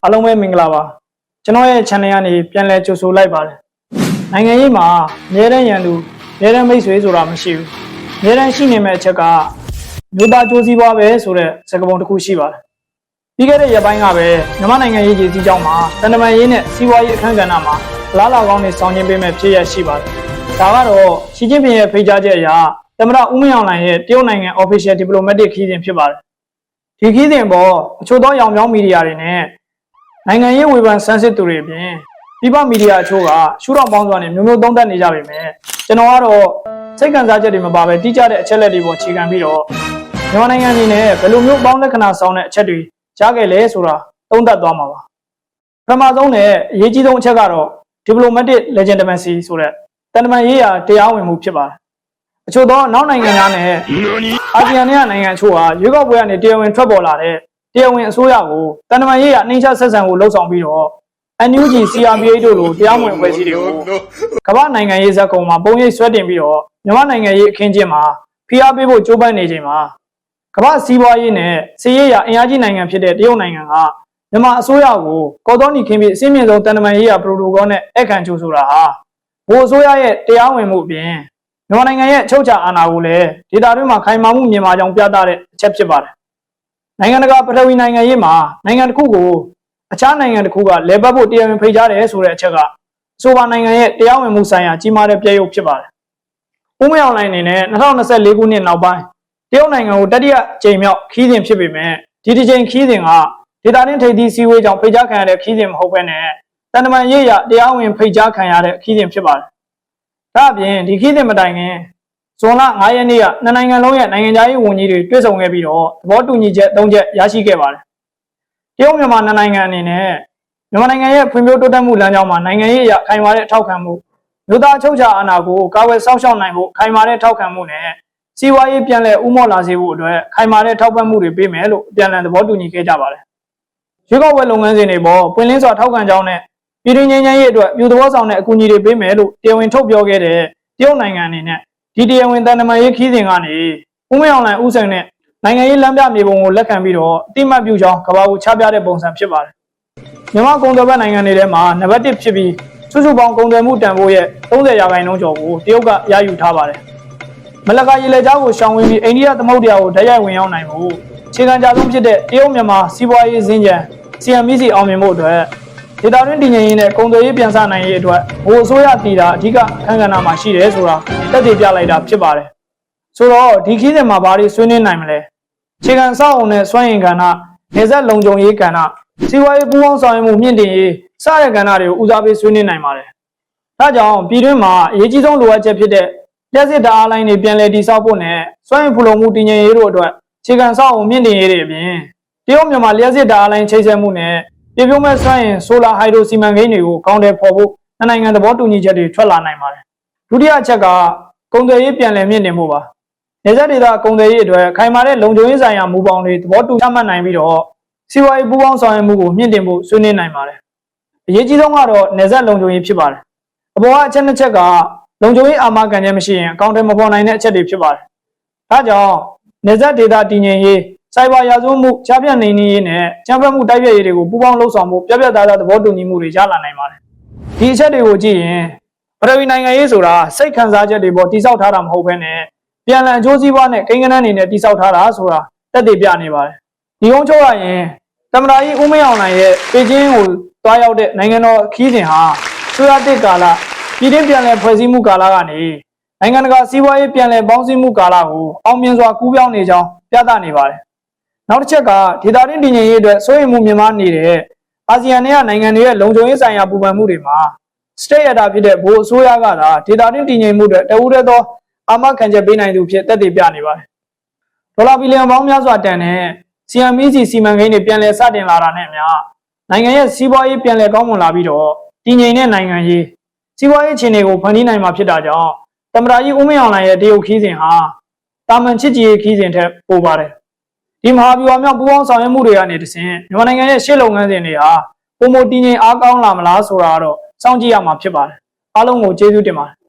အားလုံးပဲမင်္ဂလာပါကျွန်တော်ရဲ့ channel ကနေပြန်လည်ကြိုဆိုလိုက်ပါတယ်နိုင်ငံရေးမှာအများတန်းရန်သူအများတန်းမိတ်ဆွေဆိုတာမရှိဘူးအများတန်းရှိနေမဲ့အချက်ကမြို့သားကြိုးစည်းပွားပဲဆိုတဲ့စကားပုံတစ်ခုရှိပါတယ်ပြီးခဲ့တဲ့ရက်ပိုင်းကပဲမြန်မာနိုင်ငံရေးကြီးစီးကြောင်းမှာတန်တမာရေးနဲ့စီးပွားရေးအခမ်းကဏ္ဍမှာလားလာကောင်းနေဆောင်ကျဉ်ပေးမဲ့ဖြစ်ရရှိပါတယ်ဒါကတော့ရှီကျင်းပင်ရဲ့ဖိတ်ကြားချက်အရသမ္မတဦးမင်းအောင်လှိုင်ရဲ့တရုတ်နိုင်ငံ official diplomatic ခီးစဉ်ဖြစ်ပါတယ်ဒီခီးစဉ်ပေါ်အချို့သောရောင်ပြောင်းမီဒီယာတွေနဲ့နိုင်ငံရေးဝေဖန်ဆန်းစစ်သူတွေအပြင်ပြည်ပမီဒီယာအချို့ကရှုထောင့်ပေါင်းစွာနဲ့မျိုးမျိုးသုံးသပ်နေကြပေမဲ့ကျွန်တော်ကတော့စိတ်ခံစားချက်တွေမပါဘဲတိကျတဲ့အချက်လက်တွေပေါ်ခြေခံပြီးတော့မြန်မာနိုင်ငံအနေနဲ့ဘယ်လိုမျိုးပေါင်းလက္ခဏာဆောင်တဲ့အချက်တွေကြားခဲ့လဲဆိုတာသုံးသပ်သွားမှာပါပထမဆုံးနဲ့အရေးကြီးဆုံးအချက်ကတော့ diplomatic legitimacy ဆိုတဲ့တန်တမာရေးရာတရားဝင်မှုဖြစ်ပါတယ်အချို့သောနောက်နိုင်ငံများနဲ့အာဆီယံနိုင်ငံအချို့ဟာရွေးကောက်ပွဲကနေတရားဝင်ထွက်ပေါ်လာတဲ့တရားဝင်အစိုးရကိုတန်တမာရေးရာနှိမ့်ချဆက်ဆံဖို့လှုံ့ဆော်ပြီးတော့ NUG CRPH တို့လိုတရားမဝင်ဖွဲ့စည်းတွေကိုကမ္ဘာနိုင်ငံရေးဇာတ်ကုံမှာပုံရိပ်ဆွဲတင်ပြီးတော့မြန်မာနိုင်ငံရေးအခင်းကျင်းမှာဖိအားပေးဖို့ကြိုးပမ်းနေချိန်မှာကမ္ဘာစီးပွားရေးနဲ့စီးရေးရာအင်အားကြီးနိုင်ငံဖြစ်တဲ့တရုတ်နိုင်ငံကမြန်မာအစိုးရကိုကော်တော်နီခင်းပြီးအစည်းမြင့်ဆုံးတန်တမာရေးရာပရိုတိုကောနဲ့အခန့်ချိုးဆိုတာဟာဘိုးအစိုးရရဲ့တရားဝင်မှုအပြင်မြန်မာနိုင်ငံရဲ့အချုပ်အခြာအာဏာကိုလည်းဒေသတွင်းမှာခိုင်မာမှုမြင်မာကြောင်းပြသတဲ့အချက်ဖြစ်ပါတယ်နိုင်ငံတကာပထဝီနိုင်ငံရေးမှာနိုင်ငံတစ်ခုကိုအခြားနိုင်ငံတစ်ခုကလဲပတ်ဖို့တရားဝင်ဖိတ်ကြားတယ်ဆိုတဲ့အချက်ကအဆိုပါနိုင်ငံရဲ့တရားဝင်မှုဆိုင်ရာကြီးမားတဲ့ပြည့်ရုပ်ဖြစ်ပါတယ်။ဦးမင်းအောင်လှိုင်အနေနဲ့2024ခုနှစ်နောက်ပိုင်းတရုတ်နိုင်ငံကိုတတိယကြိမ်မြောက်ခီးစဉ်ဖြစ်ပေမဲ့ဒီတစ်ကြိမ်ခီးစဉ်ကဒေသတွင်းထိပ်သီးစည်းဝေးကြောင့်ဖိတ်ကြားခံရတဲ့ခီးစဉ်မဟုတ်ဘဲနဲ့တန်တမာရေးရာတရားဝင်ဖိတ်ကြားခံရတဲ့ခီးစဉ်ဖြစ်ပါတယ်။ဒါ့အပြင်ဒီခီးစဉ်မတိုင်ခင်ဇွန်လ9ရက်နေ့ကနှစ်နိုင်ငံလုံးရဲ့နိုင်ငံသားရေးဝန်ကြီးတွေတွေ့ဆုံခဲ့ပြီးတော့သဘောတူညီချက်၃ချက်ရရှိခဲ့ပါတယ်။တရုတ်မြန်မာနှစ်နိုင်ငံအနေနဲ့မြန်မာနိုင်ငံရဲ့ဖွံ့ဖြိုးတိုးတက်မှုလမ်းကြောင်းမှာနိုင်ငံရေးအရခိုင်မာတဲ့ထောက်ခံမှုမြို့သားချုပ်ချာအာဏာကိုကာကွယ်စောင့်ရှောက်နိုင်ဖို့ခိုင်မာတဲ့ထောက်ခံမှုနဲ့စီးပွားရေးပြန်လည်ဦးမော့လာစေဖို့အတွက်ခိုင်မာတဲ့ထောက်ပံ့မှုတွေပေးမယ်လို့အပြန်အလှန်သဘောတူညီခဲ့ကြပါတယ်။ရွေးကောက်ပွဲလုပ်ငန်းစဉ်တွေပေါ်ပွင့်လင်းစွာထောက်ခံကြောင်းနဲ့ပြည်တွင်းငြိမ်းချမ်းရေးအတွက်ပြည်သူ့ဘောဆောင်တဲ့အကူအညီတွေပေးမယ်လို့တရားဝင်ထုတ်ပြောခဲ့တဲ့တရုတ်နိုင်ငံအနေနဲ့ဒီတရားဝင်တန်တမာရေးခီးစဉ်ကနေဦးမင်းအောင်လှိုင်ဦးဆောင်တဲ့နိုင်ငံရေးလမ်းပြမြေပုံကိုလက်ခံပြီးတော့အတိမတ်ပြုကြောင်းကမ္ဘာကိုချပြတဲ့ပုံစံဖြစ်ပါတယ်။မြန်မာကုန်သွယ်ဘက်နိုင်ငံတွေထဲမှာနံပါတ်1ဖြစ်ပြီးစုစုပေါင်းကုန်သွယ်မှုတန်ဖိုးရဲ့30%ကျော်ကိုတရုတ်ကရယူထားပါတယ်။မလကာရေလက်ကြားကိုရှောင်ဝေးပြီးအိန္ဒိယသမုဒ္ဒရာကိုဓာတ်ရိုက်ဝင်ရောက်နိုင်ဖို့ခြေခံကြဆုံးဖြစ်တဲ့တရုတ်မြန်မာစီးပွားရေးစင်ကြံ CMEC အောင်မြင်မှုအတွက်ဒေသတွင်းတည်ငြိမ်ရေးနဲ့ကုန်သွယ်ရေးပြန်ဆနိုင်ရေးအတွက်ဘိုးအစိုးရတည်တာအဓိကအခမ်းကဏ္ဍမှာရှိတယ်ဆိုတာသက်သေပြလိုက်တာဖြစ်ပါတယ်။ဆိုတော့ဒီခီးစဉ်မှာဘာတွေဆွေးနွေးနိုင်မလဲ။ခြေခံစောက်အောင်နဲ့စွမ်းအင်ကဏ္ဍနေဆက်လုံခြုံရေးကဏ္ဍစီးပွားရေးပူးပေါင်းဆောင်ရွက်မှုမြင့်တင်ရေးစတဲ့ကဏ္ဍတွေကိုဦးစားပေးဆွေးနွေးနိုင်ပါတယ်။ဒါကြောင့်ပြည်တွင်းမှာအရေးကြီးဆုံးလိုအပ်ချက်ဖြစ်တဲ့လျှက်စစ်ဓာတ်အားလိုင်းတွေပြန်လည်တည်ဆောက်ဖို့နဲ့စွမ်းအင်ဖူလုံမှုတည်ငြိမ်ရေးတို့အတွက်ခြေခံစောက်အောင်မြင့်တင်ရေးတွေအပြင်တရုတ်မြန်မာလျှက်စစ်ဓာတ်အားလိုင်းချိတ်ဆက်မှုနဲ့ပြပြမဲ့စွမ်းအင်ဆိုလာဟိုက်ဒရိုစီမံကိန်းတွေကိုကောင်းတယ်ဖော်ဖို့နိုင်ငံသဘောတူညီချက်တွေထွက်လာနိုင်ပါတယ်။ဒုတိယအချက်ကကုန်သွယ်ရေးပြန်လည်မြင့်တင်မှုပါ။နေဆက်ဒေသကုန်သွယ်ရေးအတွက်ခိုင်မာတဲ့လုံခြုံရေးဆိုင်ရာမူပေါင်းတွေသဘောတူချမှတ်နိုင်ပြီးတော့စီးပွားရေးပူးပေါင်းဆောင်ရွက်မှုကိုမြင့်တင်ဖို့ဆွေးနွေးနိုင်ပါတယ်။အရေးကြီးဆုံးကတော့နေဆက်လုံခြုံရေးဖြစ်ပါတယ်။အပေါ်ကအချက်နှစ်ချက်ကလုံခြုံရေးအာမခံချက်မရှိရင်အကောင့်ထဲမပေါ်နိုင်တဲ့အချက်တွေဖြစ်ပါတယ်။ဒါကြောင့်နေဆက်ဒေသတည်ငြိမ်ရေးစိုက်ဘာရာဇဝတ်မှုကြားပြန့်နေရေးနဲ့ချမ်းဖက်မှုတိုက်ဖျက်ရေးတွေကိုပူးပေါင်းလှုပ်ဆောင်ဖို့ပြပြသားသားသဘောတူညီမှုတွေရလာနိုင်ပါတယ်။ဒီအချက်တွေကိုကြည့်ရင်ပထဝီနိုင်ငံရေးဆိုတာစိတ်ခံစားချက်တွေပေါ်တိစောက်ထားတာမဟုတ်ဘဲနဲ့ပြန်လည်အကျိုးစီးပွားနဲ့ကိန်းဂဏန်းတွေနဲ့တိစောက်ထားတာဆိုတာသက်သေပြနေပါတယ်။ဒီကုန်းချုပ်ရရင်သမ္မတကြီးဦးမင်းအောင်လှိုင်ရဲ့ပေကျင်းကိုတွားရောက်တဲ့နိုင်ငံတော်ခီးစဉ်ဟာဆွေးနွေးတဲ့ကာလပြည်တွင်းပြန်လည်ဖွဲ့စည်းမှုကာလကနေနိုင်ငံတကာစီးပွားရေးပြန်လည်ပေါင်းစည်းမှုကာလကိုအောင်မြင်စွာကူးပြောင်းနေကြောင်းပြသနေပါတယ်။နောက်တစ်ချက်ကဒေသတွင်းတည်ငြိမ်ရေးအတွက်စိုးရိမ်မှုမြင့်မားနေတဲ့အာဆီယံနိုင်ငံတွေရဲ့လုံခြုံရေးဆိုင်ရာပူပန်မှုတွေမှာ state အတာဖြစ်တဲ့ဘိုးအစိုးရကသာဒေသတွင်းတည်ငြိမ်မှုတွေတဦးတည်းသောအာမခံချက်ပေးနိုင်သူဖြစ်သက်သေပြနေပါတယ်။ဒေါ်လာဘီလီယံပေါင်းများစွာတန်တဲ့ CMEC စီမံကိန်းတွေပြန်လည်စတင်လာတာနဲ့အမျှနိုင်ငံရဲ့စီးပွားရေးပြန်လည်ကောင်းမွန်လာပြီးတော့တည်ငြိမ်တဲ့နိုင်ငံရေးစီးပွားရေးအခြေအနေကိုဖန်တီးနိုင်မှာဖြစ်တာကြောင့်သမ္မတကြီးဦးမင်းအောင်လှိုင်ရဲ့တရုတ်ခီးစဉ်ဟာတာမန်ချစ်ကြည်ရေးခီးစဉ်ထက်ပိုပါတယ်။ဒီမဟာဗျူဟာမြောက်ပူးပေါင်းဆောင်ရွက်မှုတွေကနေတဆင့်မြန်မာနိုင်ငံရဲ့ရှေ့လုပ်ငန်းစဉ်တွေဟာပုံမတည်ငြိမ်အားကောင်းလာမလားဆိုတာတော့စောင့်ကြည့်ရမှာဖြစ်ပါတယ်။အားလုံးကိုကျေးဇူးတင်ပါတယ်။